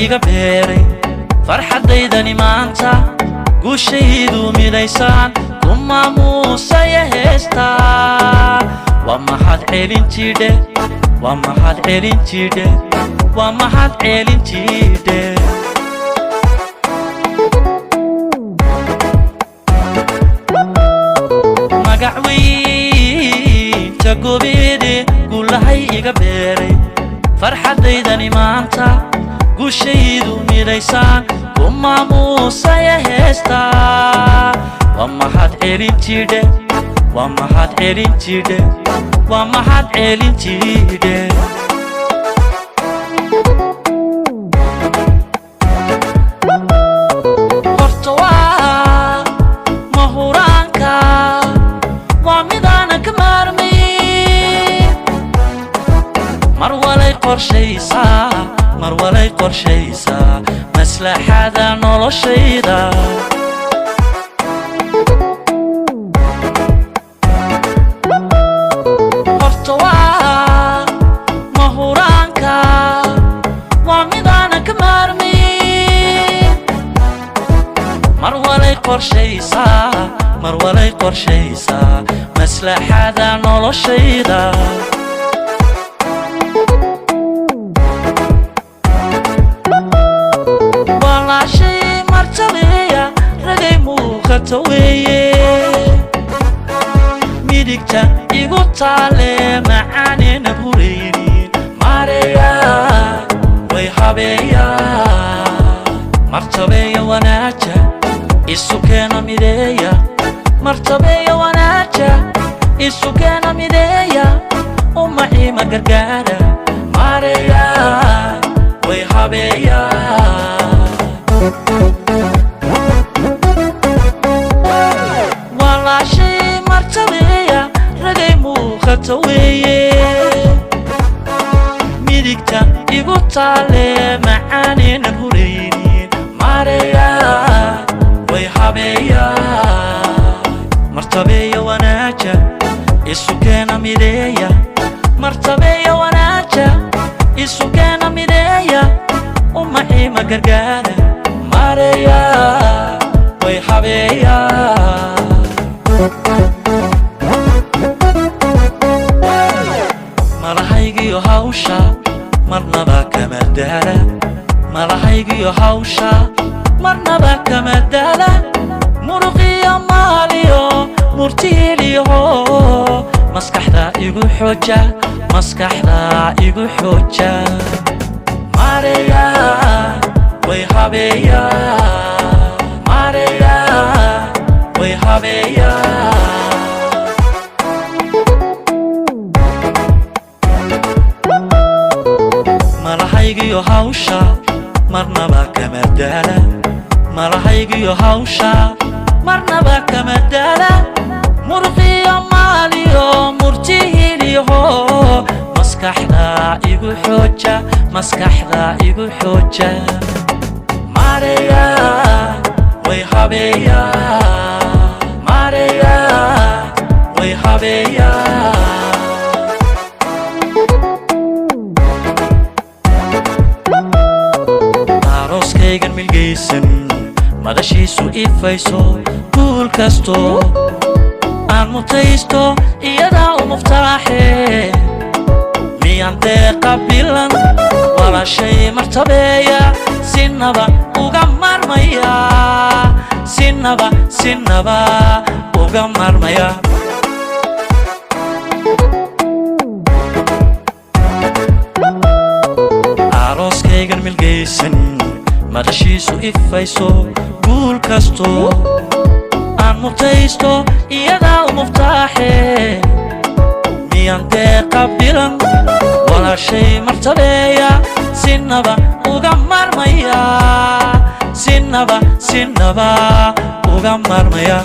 iga beeray farxadaydani maanta guushaydu midaysan kuma muusaya heestaa waa mahad celin jidhe waa mahad celin jidhe waa mahad celin jidhe magac weynta gobeede gulahay iga beeray farxadaydani maanta guushaydu midaysan kuma muusaya heestaa waa mahad celin jidhe waa mahad celin jidhe waa mahad celin jidhe horta waa mahuraanka waa midaana ka maarmay mar walay qorshaysaa maslaxada noloshayda horta waa mahuraanka waa midaana ka maarmay mar walay qorshaysaa maslaxada noloshayda midigta igu taale macaanina buraynin mareya way habeeya martabeeya wanaaja isu keena mideeya martabeeya wanaaja isu keena mideeya umaciima gargaara mareya way habeeya midigta igu taale macaanina buraynin mareya way habeeya martabeeya wanaaja isu keena mideeya martabeeya wanaaja isu keena mideeya umaciima gargaara mareya way habeeya malahaygiyo hawsha marnaba kama daala malahaygiyo hawsha marnaba kama daala muruqiyo maaliyo murtiiliyo maskaxda igu xooja mareya way habeeya mareya way habeeya malahaygiyo hawsha marnaba kama daala malahaygiyo hawsha marnaba kama daala muruqiyo maaliyo murtiiliyo maskaxda igu xooja mareya way habeeya mareya way habeeya arooskaygan milgaysan madashiisu ifayso guul kasto aan mutaysto iyadaa u muftaaxe miyaan deeqa bilan walaashay martabeeya sinaba uga marmaya sinaba uga marmaya arooskaygan milgaysan madashiisu ifayso guul kasto aan mutaysto iyadaa u muftaaxe miyaan deeqa bilan walaashay martabeeya sinaba uga marmaya sinaba uga marmaya